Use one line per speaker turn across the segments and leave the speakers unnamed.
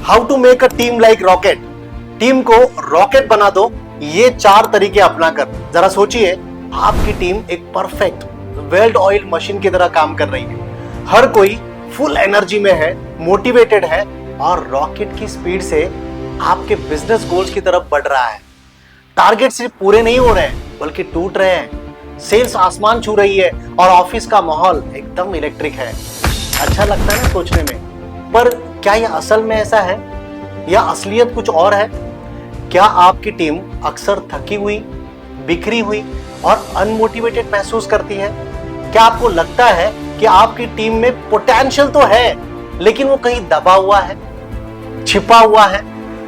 How to make a team like rocket. Team को rocket बना दो, ये 4 तरीके अपनाकर। जरा सोचिए, आपकी टीम एक परफेक्ट वेल ऑयल मशीन की तरह काम कर रही है। हर कोई फुल एनर्जी में है, मोटिवेटेड है और रॉकेट की स्पीड से आपके बिजनेस गोल्स की तरफ बढ़ रहा है। टारगेट सिर्फ पूरे नहीं हो रहे हैं बल्कि टूट रहे हैं। सेल्स आसमान छू रही है और ऑफिस का माहौल एकदम इलेक्ट्रिक है। अच्छा लगता है ना सोचने में, पर क्या यह असल में ऐसा है या असलियत कुछ और है? क्या आपकी टीम अक्सर थकी हुई, बिखरी हुई और अनमोटिवेटेड महसूस करती है? क्या आपको लगता है कि आपकी टीम में पोटेंशियल तो है लेकिन वो कहीं दबा हुआ है, छिपा हुआ है?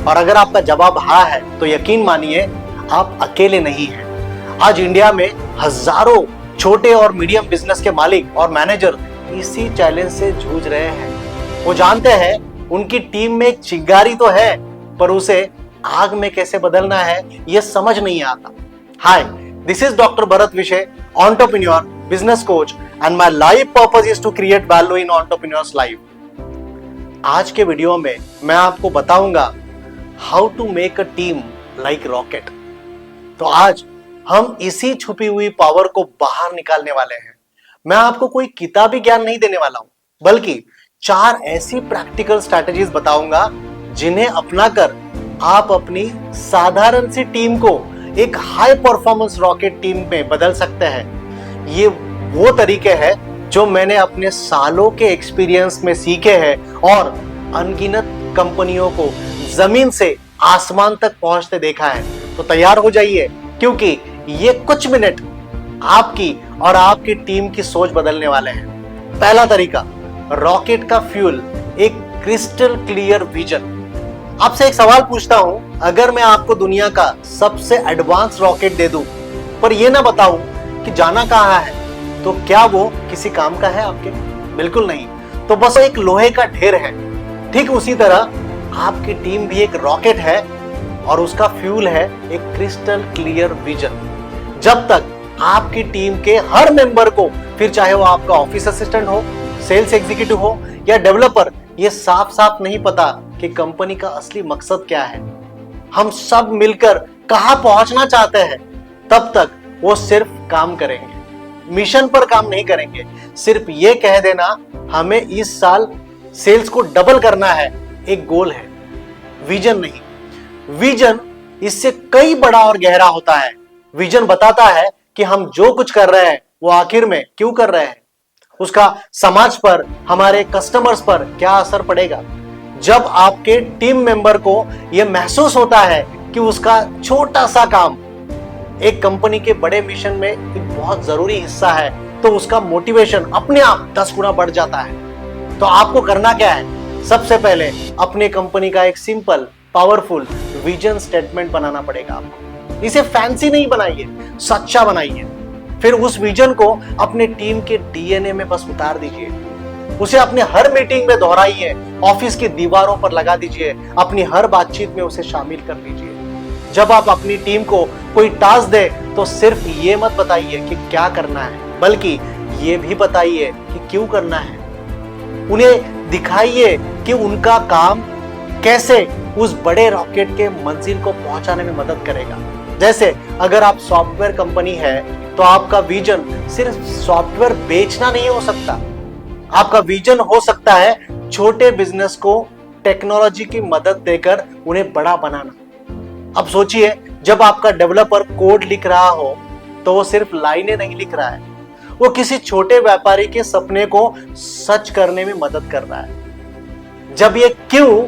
और अगर आपका जवाब हाँ है तो यकीन मानिए आप अकेले नहीं हैं। आज इंडिया में हजारों छोटे और मीडियम बिजनेस के मालिक और मैनेजर इसी चैलेंज से जूझ रहे हैं। वो जानते हैं उनकी टीम में एक चिंगारी तो है, पर उसे आग में कैसे बदलना है यह समझ नहीं आता। Hi, this is doctor Bharat Vishay, entrepreneur, business coach, and my life purpose is to create value in entrepreneurs life. आज के वीडियो में मैं आपको बताऊंगा how to make a team like rocket. तो आज हम इसी छुपी हुई पावर को बाहर निकालने वाले हैं। मैं आपको कोई किताबी ज्ञान नहीं देने वाला हूं, बल्कि 4 ऐसी प्रैक्टिकल स्ट्रैटेजीज बताऊंगा जिन्हें अपनाकर आप अपनी साधारण सी टीम को एक हाई परफॉर्मेंस रॉकेट टीम में बदल सकते हैं। ये वो तरीके हैं जो मैंने अपने सालों के एक्सपीरियंस में सीखे हैं और अनगिनत कंपनियों को जमीन से आसमान तक पहुंचते देखा है। तो तैयार हो जाइए, क्योंकि ये कुछ मिनट आपकी और आपकी टीम की सोच बदलने वाले हैं। पहला तरीका, रॉकेट का फ्यूल, एक क्रिस्टल क्लियर विजन। आपसे एक सवाल पूछता हूं, अगर मैं आपको दुनिया का सबसे एडवांस रॉकेट दे दूं पर यह ना बताऊं कि जाना कहां है, तो क्या वो किसी काम का है आपके? बिल्कुल नहीं। तो बस एक लोहे का ढेर है। ठीक उसी तरह आपकी टीम भी एक रॉकेट है और उसका फ्यूल है एक क्रिस्टल क्लियर विजन। जब तक आपकी टीम के हर मेंबर को, फिर चाहे वो आपका ऑफिस असिस्टेंट हो, सेल्स एग्जीक्यूटिव हो या डेवलपर, ये साफ साफ नहीं पता कि कंपनी का असली मकसद क्या है, हम सब मिलकर कहां पहुंचना चाहते हैं, तब तक वो सिर्फ काम करेंगे, मिशन पर काम नहीं करेंगे। सिर्फ ये कह देना हमें इस साल सेल्स को डबल करना है, एक गोल है, विजन नहीं। विजन इससे कई बड़ा और गहरा होता है। विजन बताता है कि हम जो कुछ कर रहे हैं वो आखिर में क्यों कर रहे हैं, उसका समाज पर, हमारे कस्टमर्स पर क्या असर पड़ेगा। जब आपके टीम मेंबर को यह महसूस होता है कि उसका छोटा सा काम एक कंपनी के बड़े मिशन में एक बहुत जरूरी हिस्सा है, तो उसका मोटिवेशन अपने आप 10 गुना बढ़ जाता है। तो आपको करना क्या है? सबसे पहले अपने कंपनी का एक सिंपल, पावरफुल विजन स्टेटमेंट बनाना पड़ेगा आपको। इसे फैंसी नहीं बनाइए, सच्चा बनाइए। फिर उस विजन को अपने टीम के डीएनए में बस उतार दीजिए। उसे अपने हर मीटिंग में दोहराइए, ऑफिस की दीवारों पर लगा दीजिए, अपनी हर बातचीत में उसे शामिल कर लीजिए। जब आप अपनी टीम को कोई टास्क दे तो सिर्फ ये मत बताइए कि क्या करना है, बल्कि ये भी बताइए कि क्यों करना है। उन्हें दिखाइए कि उनका काम कैसे उस बड़े रॉकेट के मंजिल को पहुंचाने में मदद करेगा। जैसे अगर आप सॉफ्टवेयर कंपनी है तो आपका विजन सिर्फ सॉफ्टवेयर बेचना नहीं हो सकता। आपका विजन हो सकता है छोटे बिजनेस को टेक्नोलॉजी की मदद देकर उन्हें बड़ा बनाना। अब सोचिए, जब आपका डेवलपर कोड लिख रहा हो तो वो सिर्फ लाइनें नहीं लिख रहा है, वो किसी छोटे व्यापारी के सपने को सच करने में मदद कर रहा है। जब ये क्यों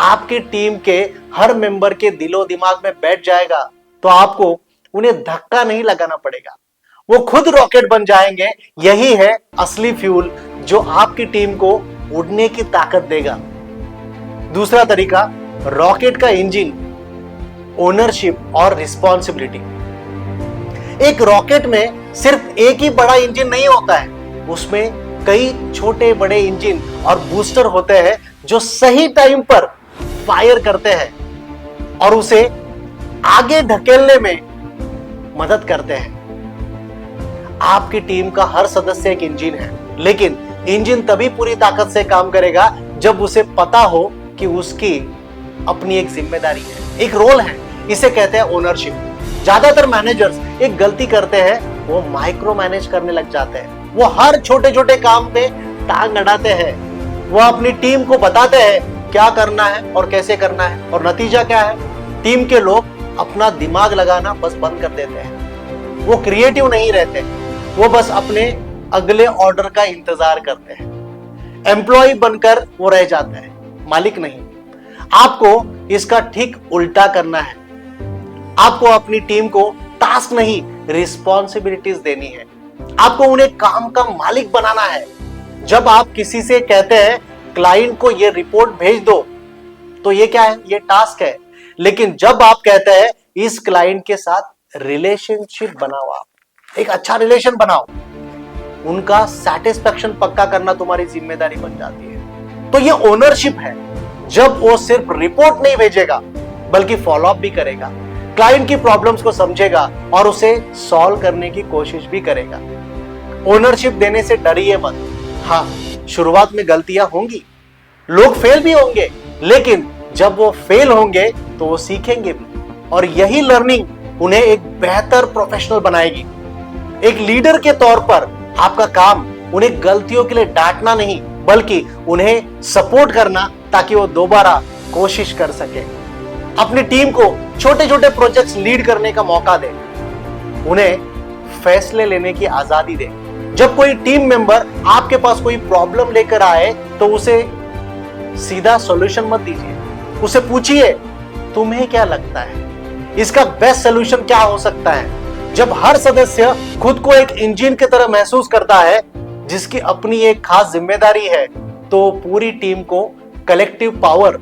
आपकी टीम के हर मेंबर के दिलो दिमाग में बैठ जाएगा तो आपको उन्हें धक्का नहीं लगाना पड़ेगा, वो खुद रॉकेट बन जाएंगे। यही है असली फ्यूल जो आपकी टीम को उड़ने की ताकत देगा। दूसरा तरीका, रॉकेट का इंजन, ओनरशिप और रिस्पॉन्सिबिलिटी। एक रॉकेट में सिर्फ एक ही बड़ा इंजन नहीं होता है, उसमें कई छोटे बड़े इंजन और बूस्टर होते हैं जो सही टाइम पर फायर करते हैं और उसे आगे ढकेलने में मदद करते हैं। आपकी टीम का हर सदस्य एक इंजन है, लेकिन इंजन तभी पूरी ताकत से काम करेगा जब उसे पता हो कि उसकी अपनी एक जिम्मेदारी है, एक रोल है। इसे कहते हैं ओनरशिप। ज्यादातर मैनेजर्स एक गलती करते हैं, वो माइक्रो मैनेज करने लग जाते हैं। वो हर छोटे छोटे काम पे टांग अड़ाते हैं। वो अपनी टीम को बताते हैं क्या करना है और कैसे करना है, और नतीजा क्या है? टीम के लोग अपना दिमाग लगाना बस बंद कर देते हैं। वो क्रिएटिव नहीं रहते, वो बस अपने अगले ऑर्डर का इंतजार करते हैं। एम्प्लॉय बनकर वो रह जाते हैं, मालिक नहीं। आपको इसका ठीक उल्टा करना है। आपको अपनी टीम को टास्क नहीं, रिस्पॉन्सिबिलिटीज देनी है। आपको उन्हें काम का मालिक बनाना है। जब आप किसी से कहते हैं क्लाइंट को ये रिपोर्ट भेज दो, तो ये क्या है? ये टास्क है। लेकिन जब आप कहते हैं इस क्लाइंट के साथ रिलेशनशिप बनाओ, आप एक अच्छा रिलेशन बनाओ, उनका सेटिस्फेक्शन पक्का करना तुम्हारी जिम्मेदारी बन जाती है। तो ये ओनरशिप है। जब वो सिर्फ रिपोर्ट नहीं भेजेगा बल्कि फॉलोअप भी करेगा, क्लाइंट की प्रॉब्लम्स को समझेगा और उसे सॉल्व करने की कोशिश भी करेगा। ओनरशिप देने से डरिए मत। हाँ, शुरुआत में गलतियां होंगी, लोग फेल भी होंगे, लेकिन जब वो फेल होंगे तो वो सीखेंगे भी, और यही लर्निंग उन्हें एक बेहतर प्रोफेशनल बनाएगी। एक लीडर के तौर पर आपका काम उन्हें गलतियों के लिए डांटना नहीं, बल्कि उन्हें सपोर्ट करना, ताकि वो दोबारा कोशिश कर सके। अपनी टीम को छोटे छोटे प्रोजेक्ट्स लीड करने का मौका दें, उन्हें फैसले लेने की आजादी दें। जब कोई टीम मेंबर आपके पास कोई प्रॉब्लम लेकर आए तो उसे सीधा सॉल्यूशन मत दीजिए। उसे पूछिए तुम्हें क्या लगता है, इसका बेस्ट सॉल्यूशन क्या हो सकता है। जब हर सदस्य खुद को एक इंजन की तरह महसूस करता है जिसकी अपनी एक खास जिम्मेदारी है, तो पूरी टीम को कलेक्टिव पावर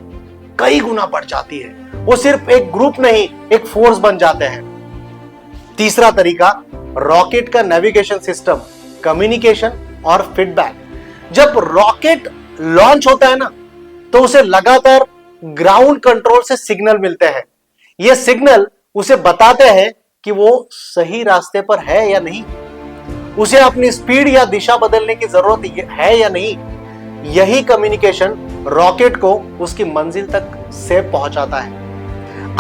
कई गुना बढ़ जाती है। वो सिर्फ एक ग्रुप नहीं, एक फोर्स बन जाते हैं। तीसरा तरीका, रॉकेट का नेविगेशन सिस्टम, कम्युनिकेशन और फीडबैक। जब रॉकेट लॉन्च होता है ना, तो उसे लगातार ग्राउंड कंट्रोल से सिग्नल मिलते हैं। ये सिग्नल उसे बताते हैं कि वो सही रास्ते पर है या नहीं, उसे अपनी स्पीड या दिशा बदलने की जरूरत है या नहीं। यही कम्युनिकेशन रॉकेट को उसकी मंजिल तक सेफ पहुंचाता है।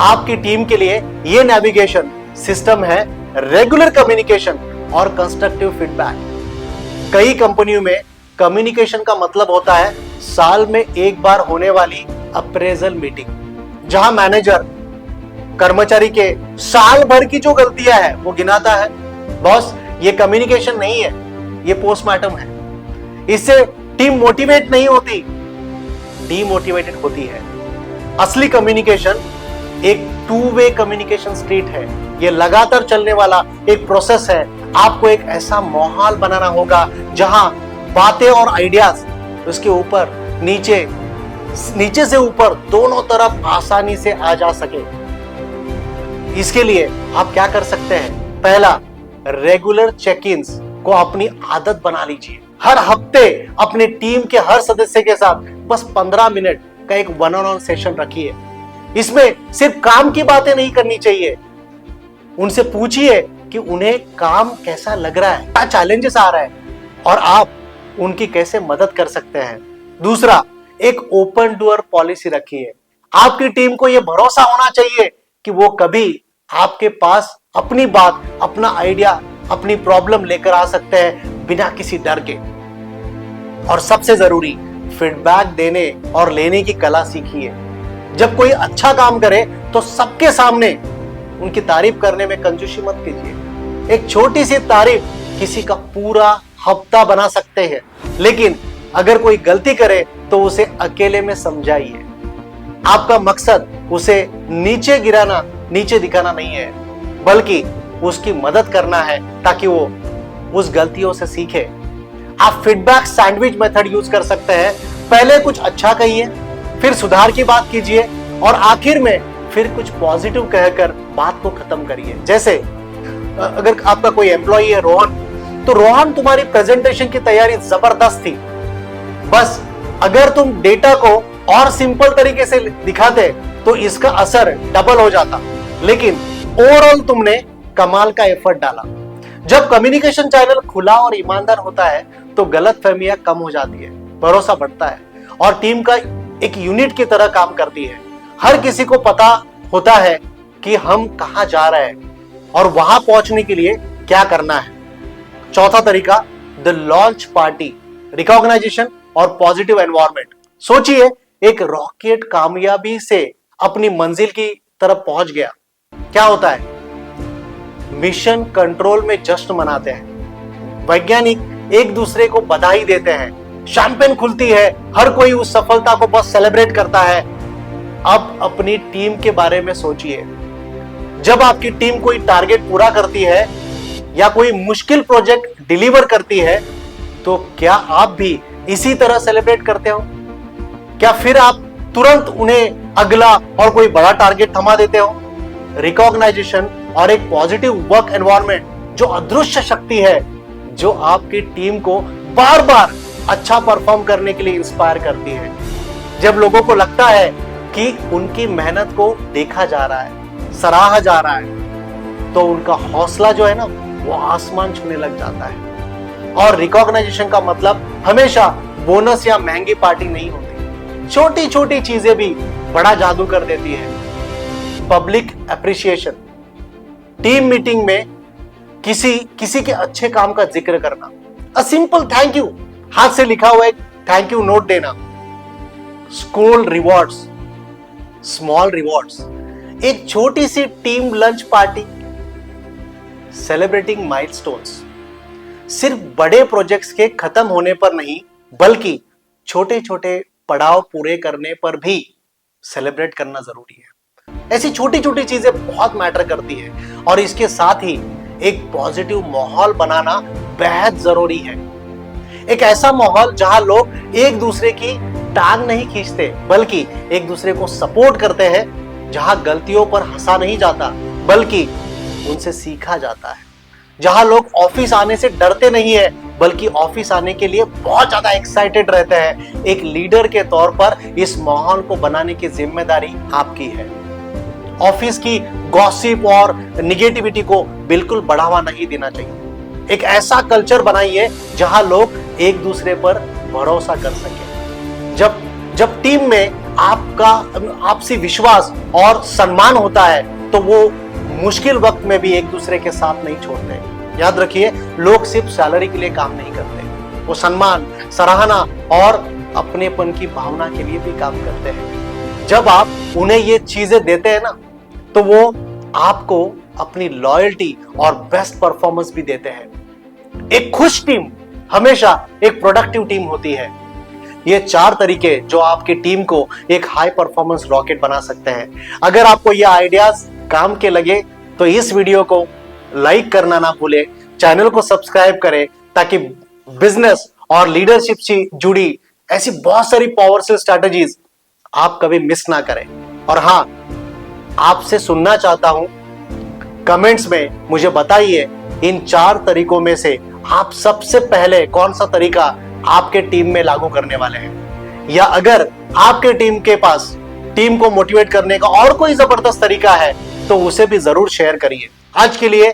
आपकी टीम के लिए यह नेविगेशन सिस्टम है रेगुलर कम्युनिकेशन और कंस्ट्रक्टिव फीडबैक। कई कंपनियों में कम्युनिकेशन का मतलब होता है साल में एक बार होने वाली अप्रेजल मीटिंग, जहां मैनेजर कर्मचारी के साल भर की जो गलतियां है वो गिनाता है। बॉस, ये कम्युनिकेशन नहीं है, ये पोस्टमार्टम है। इससे टीम मोटिवेट नहीं होती, डीमोटिवेटेड होती है। असली कम्युनिकेशन एक टू वे कम्युनिकेशन स्ट्रीट है। ये लगातार चलने वाला एक प्रोसेस है। आपको एक ऐसा माहौल बनाना होगा जहां बातें और आइडियाज उसके ऊपर नीचे से ऊपर दोनों तरफ आसानी से आ जा सके। इसके लिए आप क्या कर सकते हैं? पहला, रेगुलर चेक इन्स को अपनी आदत बना लीजिए। हर हफ्ते अपनी टीम के हर सदस्य के साथ बस 15 मिनट का एक वन ऑन वन सेशन रखिए। इसमें सिर्फ काम की बातें नहीं करनी चाहिए। उनसे पूछिए कि उन्हें काम कैसा लग रहा है, क्या चैलेंजेस आ रहा है, और आप उनकी कैसे मदद कर सकते हैं। दूसरा, एक ओपन डोर पॉलिसी रखिए। आपकी टीम को यह भरोसा होना चाहिए कि वो कभी आपके पास अपनी बात, अपना आइडिया, अपनी प्रॉब्लम लेकर आ सकते हैं बिना किसी डर के। और सबसे जरूरी, फीडबैक देने और लेने की कला सीखिए। जब कोई अच्छा काम करे तो सबके सामने उनकी तारीफ करने में कंजूसी मत कीजिए। एक छोटी सी तारीफ किसी का पूरा हफ्ता बना सकते हैं, लेकिन अगर कोई गलती करे तो उसे अकेले में समझाइए। आपका मकसद उसे नीचे गिराना, नीचे दिखाना नहीं है, बल्कि उसकी मदद करना है ताकि वो उस गलतियों से सीखे। आप फीडबैक सैंडविच मेथड यूज कर सकते हैं। पहले कुछ अच्छा कहिए, फिर सुधार की बात कीजिए, और आखिर में फिर कुछ पॉजिटिव कहकर बात को खत्म करिए। जैसे अगर आपका कोई एम्प्लॉई है रोहन, तो रोहन, तुम्हारी प्रेजेंटेशन की तैयारी जबरदस्त थी, बस अगर तुम डेटा को और सिंपल तरीके से दिखाते तो इसका असर डबल हो जाता, लेकिन ओवरऑल तुमने कमाल का एफर्ट डाला। जब कम्युनिकेशन चैनल खुला और ईमानदार होता है तो गलतफहमियां कम हो जाती है, भरोसा बढ़ता है, और टीम का एक यूनिट की तरह काम करती है। हर किसी को पता होता है कि हम कहां जा रहे हैं और वहां पहुंचने के लिए क्या करना है। चौथा तरीका, द लॉन्च पार्टी, रिकॉग्नाइजेशन और पॉजिटिव एनवायरनमेंट। सोचिए, एक रॉकेट कामयाबी से अपनी मंजिल की तरफ पहुंच गया, क्या होता है? मिशन कंट्रोल में जश्न मनाते हैं, वैज्ञानिक एक दूसरे को बधाई देते हैं, शैंपेन खुलती है, हर कोई उस सफलता को बस सेलिब्रेट करता है। अब अपनी टीम के बारे में सोचिए, जब आपकी टीम कोई टारगेट पूरा करती है या कोई मुश्किल प्रोजेक्ट डिलीवर करती है, तो क्या आप भी इसी तरह सेलिब्रेट करते हो? क्या फिर आप तुरंत उन्हें अगला और कोई बड़ा टारगेट थमा देते हो? रिकॉग्नाइजेशन और एक पॉजिटिव वर्क एनवायरनमेंट जो अदृश्य शक्ति है, जो आपकी टीम को बार बार अच्छा परफॉर्म करने के लिए इंस्पायर करती है। जब लोगों को लगता है कि उनकी मेहनत को देखा जा रहा है, सराहा जा रहा है, तो उनका हौसला जो है ना, वो आसमान छूने लग जाता है। और रिकॉग्नाइजेशन का मतलब हमेशा बोनस या महंगी पार्टी नहीं होती। छोटी छोटी चीजें भी बड़ा जादू कर देती है। पब्लिक एप्रिसिएशन, टीम मीटिंग में किसी के अच्छे काम का जिक्र करना, अ सिंपल थैंक यू, हाथ से लिखा हुआ एक थैंक यू नोट देना। स्कूल रिवॉर्ड्स, स्मॉल रिवॉर्ड्स, एक छोटी सी team lunch party, celebrating milestones, सिर्फ बड़े प्रोजेक्ट्स के खत्म होने पर नहीं, बल्कि छोटे छोटे पड़ाव पूरे करने पर भी सेलिब्रेट करना जरूरी है। ऐसी छोटी छोटी चीजें बहुत मैटर करती है और इसके साथ ही एक पॉजिटिव माहौल बनाना बेहद जरूरी है। एक ऐसा माहौल जहां लोग एक दूसरे की टांग नहीं खींचते, बल्कि एक दूसरे को सपोर्ट करते हैं, जहां गलतियों पर हंसा नहीं जाता बल्कि उनसे सीखा जाता है, जहां लोग ऑफिस आने से डरते नहीं है बल्कि ऑफिस आने के लिए बहुत ज्यादा एक्साइटेड रहते हैं। एक लीडर के तौर पर इस माहौल को बनाने की जिम्मेदारी आपकी है। ऑफिस की गॉसिप और निगेटिविटी को बिल्कुल बढ़ावा नहीं देना चाहिए। एक ऐसा कल्चर बनाइए जहां लोग एक दूसरे पर भरोसा कर सके। जब टीम में आपका आपसी विश्वास और सम्मान होता है, तो वो मुश्किल वक्त में भी एक दूसरे के साथ नहीं छोड़ते। याद रखिए, लोग सिर्फ सैलरी के लिए काम नहीं करते, वो सम्मान, सराहना और अपनेपन की भावना के लिए भी काम करते हैं। जब आप उन्हें ये चीजें देते हैं ना, तो वो आपको अपनी लॉयल्टी और बेस्ट परफॉर्मेंस भी देते हैं। एक खुश टीम हमेशा एक प्रोडक्टिव टीम होती है। ये 4 तरीके जो आपकी टीम को एक हाई परफॉर्मेंस रॉकेट बना सकते हैं। अगर आपको ये आइडियाज काम के लगे तो इस वीडियो को लाइक करना ना भूले, चैनल को सब्सक्राइब करें, ताकि बिजनेस और लीडरशिप से जुड़ी ऐसी बहुत सारी पावरफुल स्ट्रैटेजीज आप कभी मिस ना करें। और हाँ, आपसे सुनना चाहता हूं, कमेंट्स में मुझे बताइए इन 4 तरीकों में से आप सबसे पहले कौन सा तरीका आपके टीम में लागू करने वाले हैं, या अगर आपके टीम के पास टीम को मोटिवेट करने का और कोई जबरदस्त तरीका है तो उसे भी जरूर शेयर करिए। आज के लिए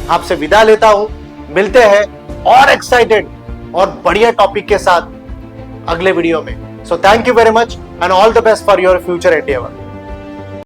आपसे विदा लेता हूं, मिलते हैं और एक्साइटेड और बढ़िया टॉपिक के साथ अगले वीडियो में। So thank you very much and all the best for your future Endeavour.